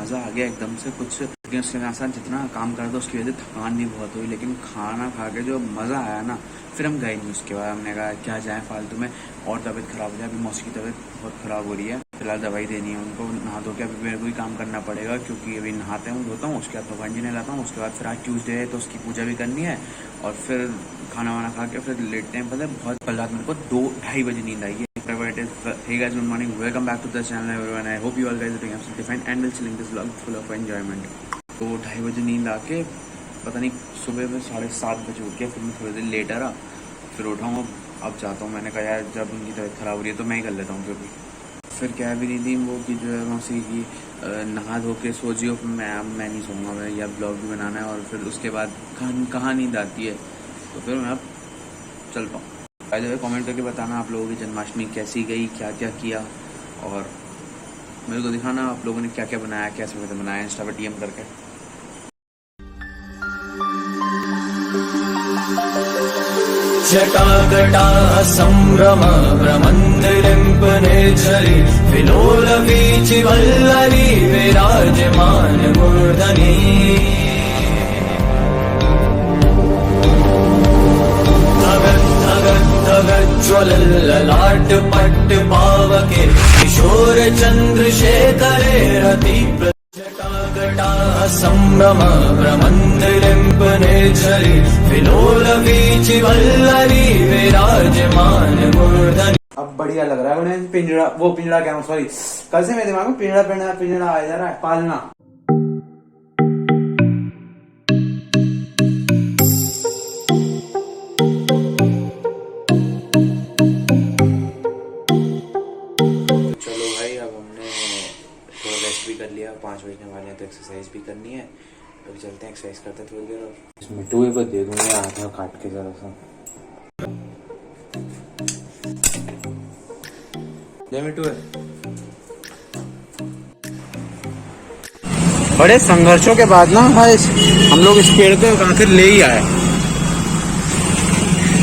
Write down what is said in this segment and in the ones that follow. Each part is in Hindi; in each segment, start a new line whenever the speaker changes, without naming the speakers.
मज़ा आ गया एकदम से कुछ। लेकिन उसके साथ जितना काम करा था उसकी वजह से थकान भी बहुत हुई, लेकिन खाना खा के जो मज़ा आया ना, फिर हम गए नहीं। उसके बाद हमने कहा क्या जाए फालतू में और तबीयत ख़राब हो जाए। अभी मौसी की तबीयत बहुत ख़राब हो रही है, फिलहाल दवाई देनी है उनको। नहा धो के अभी मेरे को ही काम करना पड़ेगा, क्योंकि अभी नहाते हूँ धोता हूँ, उसके बाद भगवान जी ने लाता हूँ। उसके बाद फिर आज ट्यूसडे है तो उसकी पूजा भी करनी है, और फिर खाना वाना खा के फिर लेटते हैं। पता है बहुत कल रात मेरे को 2-2:30 बजे नींद आई है। Hey guys, good morning. Welcome back to the channel everyone. I hope you all guys are doing absolutely fine and will chilling this vlog full of enjoyment. तो 2:30 बजे नींद आके पता नहीं सुबह में 7:30 बजे उठ गया। फिर मैं थोड़ी देर लेट आ रहा, फिर उठाऊँ अब जाता हूँ। मैंने कहा यार जब उनकी तबीयत ख़राब हो रही है तो मैं ही कर लेता हूँ, क्योंकि फिर क्या भी नहीं थी वो कि जो है मौसी की नहा धो के सो जियो। मैं नहीं सोऊंगा, मैं या ब्लॉग भी बनाना है, और फिर उसके बाद कहाँ नींद आती है, तो फिर मैं अब चल पाऊँ। पहले कमेंट करके बताना आप लोगों की जन्माष्टमी कैसी गई, क्या क्या किया, और मेरे को दिखाना आप लोगों ने क्या क्या बनाया, कैसे कैसे बनाया, इंस्टा पर DM करके।
जटाकटाः सम्भ्रम भ्रमन्दिलिम्पनेच्छरि विलोलवीचिवल्लरी विराजमानमूर्धनि ज्वलल्ललाटपट्टपावके किशोर चन्द्रशेखरे रति जटाकटाः सम्भ्रम भ्रमन्दिलिम्पनेच्छरि विलोलवीचिवल्लरी विराजमानमूर्धनि।
अब बढ़िया लग रहा है उन्हें पिंजरा, वो पिंजरा क्या, सॉरी कल से मेरे दिमाग में पिंजरा आया जा रहा है, पालना। चलो भाई, अब हमने थोड़ा रेस्ट भी कर लिया, 5 बजने वाले हैं तो एक्सरसाइज भी करनी है। अभी चलते हैं, एक्सरसाइज करते हैं थोड़ी देर। और इसमें टूए को दे दूंगा आधा काट के जरा सा। बड़े संघर्षों के बाद ना भाई हम लोग इस पेड़ को आखिर ले ही आए।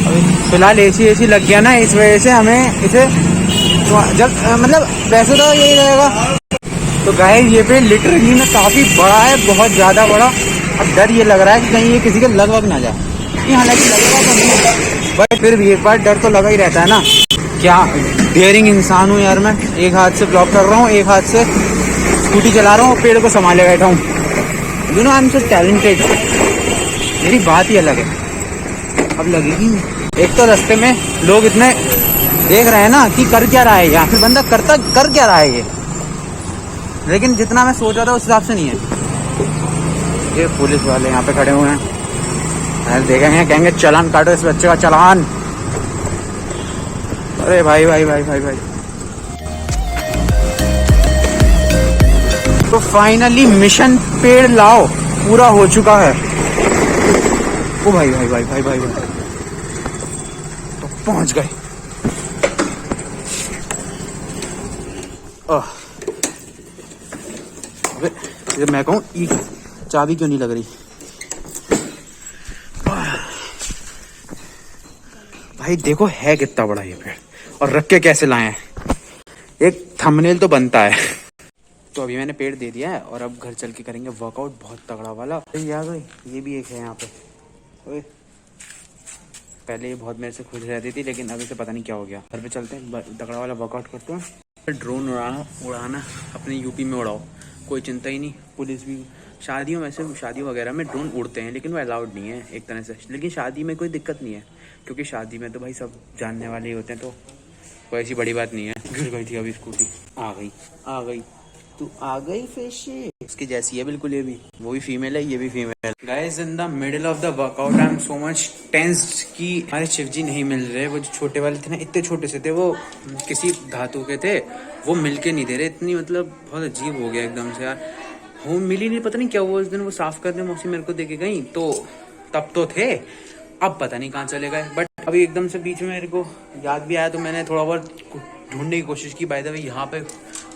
अभी फिलहाल एसी लग गया ना, इस वजह से हमें इसे जब मतलब वैसे तो यही रहेगा। तो गाइस ये पेड़ लिटरली में काफी बड़ा है, बहुत ज्यादा बड़ा। अब डर ये लग रहा है कि कहीं ये किसी के लगभग ना जाए। हालांकि लगेगा तो नहीं, बट फिर भी एक बार डर तो लगा ही रहता है ना। क्या डेयरिंग इंसान हूँ यार मैं, एक हाथ से ब्लॉग कर रहा हूँ, एक हाथ से स्कूटी चला रहा हूँ, पेड़ को संभाले बैठा हूँ। You know I am so talented. मेरी बात ही अलग है, अब लगेगी नहीं। एक तो रास्ते में लोग इतने देख रहे हैं ना कि कर क्या रहा है, आखिर बंदा कर क्या रहा है ये, लेकिन जितना मैं सोच रहा था उस हिसाब से नहीं है। ये पुलिस वाले यहाँ पे खड़े हुए हैं, देखेंगे कहेंगे चालान काटो इस बच्चे का चालान। अरे भाई भाई भाई भाई भाई। तो फाइनली मिशन पेड़ लाओ पूरा हो चुका है। ओ भाई भाई भाई भाई भाई, भाई। तो पहुंच गए। अबे मैं कहूँ चाबी क्यों नहीं लग रही भाई। देखो है कितना बड़ा ये पेड़, और रख के कैसे लाए हैं, एक थंबनेल तो बनता है। तो अभी मैंने पेड़ दे दिया है, और अब घर चल के करेंगे वर्कआउट बहुत तगड़ा वाला। ये भी एक है यहाँ पे। ओए पहले ये बहुत मेरे से खुश रहती थी, लेकिन अभी से पता नहीं क्या हो गया। घर पे चलते हैं, तगड़ा वाला वर्कआउट करते हैं। ड्रोन उड़ाना अपने यूपी में उड़ाओ, कोई चिंता ही नहीं। पुलिस भी शादियों में से शादियों वगैरह में ड्रोन उड़ते हैं, लेकिन वो अलाउड नहीं है एक तरह से। लेकिन शादी में कोई दिक्कत नहीं है, क्योंकि शादी में तो भाई सब जानने वाले ही होते हैं, तो कोई ऐसी बड़ी बात नहीं है। गिर गई थी अभी स्कूटी, आ गई तू आ गई फिशी। इसकी जैसी है बिल्कुल, ये भी, वो भी फीमेल है, ये भी female. Guys in the middle of the workout I am so much tensed कि हमारे शिव जी नहीं मिल रहे। वो जो छोटे वाले थे ना, इतने छोटे से थे, वो किसी धातु के थे, वो मिलके नहीं दे रहे। इतनी मतलब बहुत अजीब हो गया एकदम से यार। वो मिली नहीं, पता नहीं क्या हुआ। उस दिन वो साफ करने मौसी मेरे को देके गई, तो तब तो थे, अब पता नहीं कहाँ चले गए। बट अभी एकदम से बीच में मेरे को याद भी आया, तो मैंने थोड़ा बहुत ढूंढने की कोशिश की। बाय द वे यहाँ पे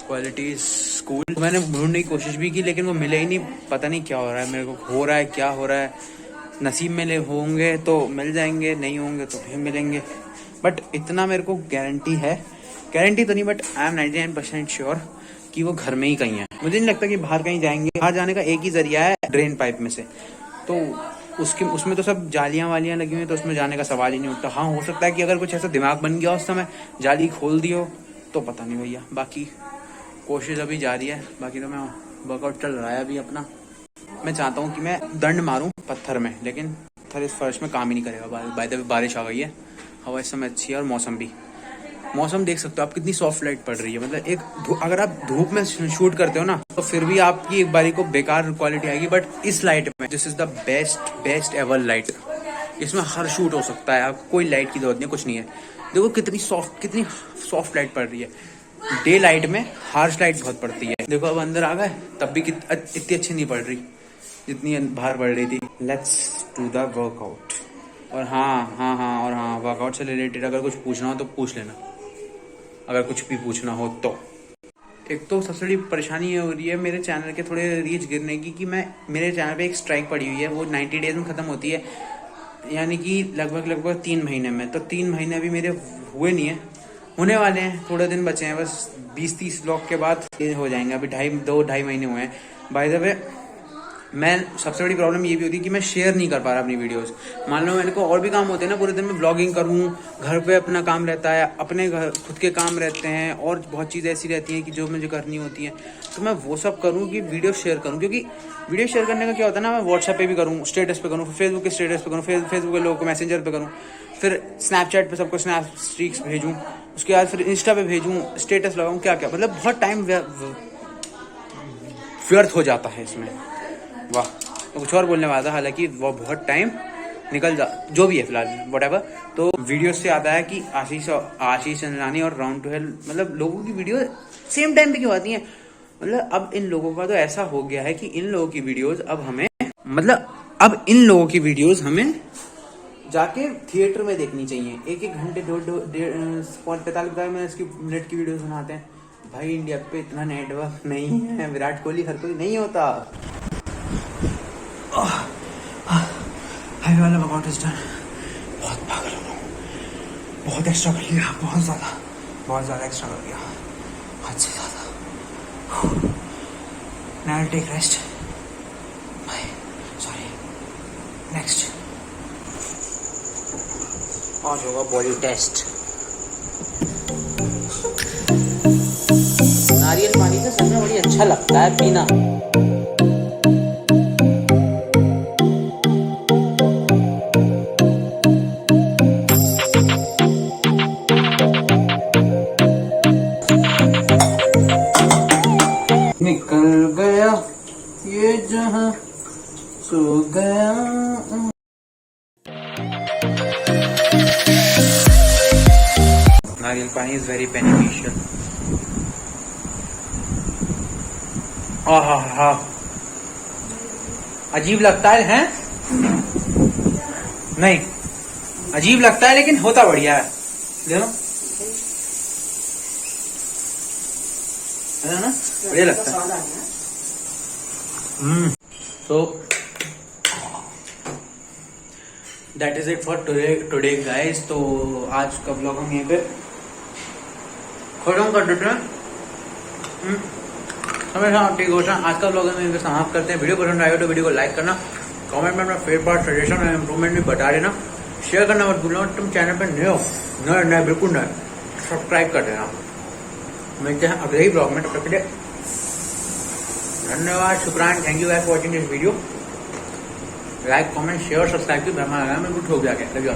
क्वालिटी स्कूल मैंने ढूंढने की कोशिश भी की, लेकिन वो मिले ही नहीं। पता नहीं क्या हो रहा है, मेरे को हो रहा है क्या हो रहा है। नसीब में होंगे तो मिल जाएंगे, नहीं होंगे तो फिर मिलेंगे। बट इतना मेरे को गारंटी है, गारंटी तो नहीं बट आई एम 99% श्योर कि वो घर में ही कहीं है। मुझे नहीं लगता कि बाहर कहीं जाएंगे। बाहर जाने का एक ही जरिया है ड्रेन पाइप में से, तो उसमें तो सब जालियां वालियां लगी हुई हैं, तो उसमें जाने का सवाल ही नहीं उठता। हाँ, हो सकता है कि अगर कुछ ऐसा दिमाग बन गया उस समय, जाली खोल दी हो, तो पता नहीं भैया। बाकी कोशिश अभी जारी है। बाकी तो मैं वर्कआउट चल रहा है अभी अपना। मैं चाहता हूँ कि मैं दंड मारूं पत्थर में, लेकिन पत्थर इस फर्श में काम ही नहीं करेगा। बाय द वे बारिश आ गई है, हवा इस समय अच्छी है और मौसम देख सकते हो आप, कितनी सॉफ्ट लाइट पड़ रही है। मतलब अगर आप धूप में शूट करते हो ना, तो फिर भी आपकी एक बारी को बेकार क्वालिटी आएगी, बट इस लाइट में this is the best ever light. इसमें हर शूट हो सकता है, आपको कोई लाइट की जरूरत नहीं, कुछ नहीं है। देखो कितनी सॉफ्ट लाइट पड़ रही है। डे लाइट में हार्श लाइट बहुत पड़ती है। देखो अब अंदर आ गए, तब भी इतनी अच्छी नहीं पड़ रही जितनी बाहर पड़ रही थी। Let's do the workout. और हाँ, वर्कआउट से रिलेटेड अगर कुछ पूछना हो तो पूछ लेना, अगर कुछ भी पूछना हो तो। एक तो सबसे बड़ी परेशानी ये हो रही है मेरे चैनल के थोड़े रीच गिरने की, कि मेरे चैनल पे एक स्ट्राइक पड़ी हुई है, वो 90 डेज में ख़त्म होती है, यानी कि लगभग 3 महीने में। तो 3 महीने अभी मेरे हुए नहीं है, होने वाले हैं, थोड़े दिन बचे हैं बस। 20-30 ब्लॉग के बाद ये हो जाएंगे। अभी 2-2.5 महीने हुए हैं। बाय द वे, मैं सबसे बड़ी प्रॉब्लम ये भी होती है कि मैं शेयर नहीं कर पा रहा अपनी वीडियोस। मान लो मेरे को और भी काम होते हैं ना, पूरे दिन में ब्लॉगिंग करूँ, घर पे अपना काम रहता है, अपने घर खुद के काम रहते हैं, और बहुत चीज़ें ऐसी रहती हैं कि जो मुझे करनी होती हैं, तो मैं वो सब करूँ कि वीडियो शेयर करूँ। क्योंकि वीडियो शेयर करने का क्या होता है ना, मैं व्हाट्सएप पे भी करूँ, स्टेटस पे करूँ, फेसबुक के स्टेटस पे करूँ, फेसबुक के लोगों को मैसेंजर पे करूँ, फिर स्नैपचैट पे सबको स्नैप स्ट्रीक्स भेजूँ, उसके बाद फिर इंस्टा पे भेजूँ, स्टेटस लगाऊँ, क्या क्या, मतलब बहुत टाइम व्यर्थ हो जाता है इसमें। वाह, तो कुछ और बोलने वाला था, हालांकि वो बहुत टाइम निकल जो भी है फिलहाल, व्हाटएवर। तो वीडियो से आता है कि आशीष चंद्रानी और राउंड टू हेल, मतलब लोगों की वीडियो सेम टाइम पे क्यों आती है। मतलब अब इन लोगों का तो ऐसा हो गया है कि इन लोगों की वीडियोस हमें जाके थिएटर में देखनी चाहिए। 1-1 घंटे 45 मिनट की वीडियोस बनाते हैं। भाई इंडिया पे इतना नेटवर्क नहीं है, विराट कोहली हर कोई नहीं होता। हाईवे वाला वर्कआउट इज डन। बहुत पागल हो रहा हूँ, बहुत एक्स्ट्रा कर लिया, बहुत ज़्यादा एक्स्ट्रा कर लिया, हद से ज़्यादा। Now take rest. Sorry, next आज होगा बॉडी टेस्ट। नारियल पानी से सच में बड़ी अच्छा लगता है पीना। निकल गया ये जहां, सो गया। नारियल पानी इज वेरी बेनिफिशियल। आहा, अजीब लगता है नहीं, अजीब लगता है लेकिन होता बढ़िया है। देखो है ना, बढ़िया लगता है। So that is it for today guys। तो आज का व्लॉग हम यहीं पे खत्म कर देते हैं। हमेशा ठीक हो, आज का व्लॉग हम यहीं पे समाप्त करते हैं। वीडियो पसंद आए तो वीडियो को लाइक करना, कमेंट में अपना फेवरेट सजेशन और इम्प्रूवमेंट भी बता देना, शेयर करना मत भूलना। तुम चैनल पे नए हो, नए बिल्कुल नए, सब्सक्राइब कर देना। मिलते हैं अगले ही ब्लॉग में, तब तक के लिए धन्यवाद, शुक्रान, thank you guys for watching this video. Like, comment, share, subscribe की ब्रह्मा लगा, मैं कुछ हो गया क्या, लव यू,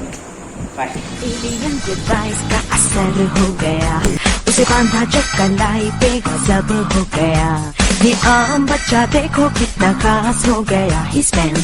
बाय।
का असर हो गया, उसे बांधा जो कलाई पे गजब हो गया। ये आम बच्चा देखो कितना खास हो गया। He's 10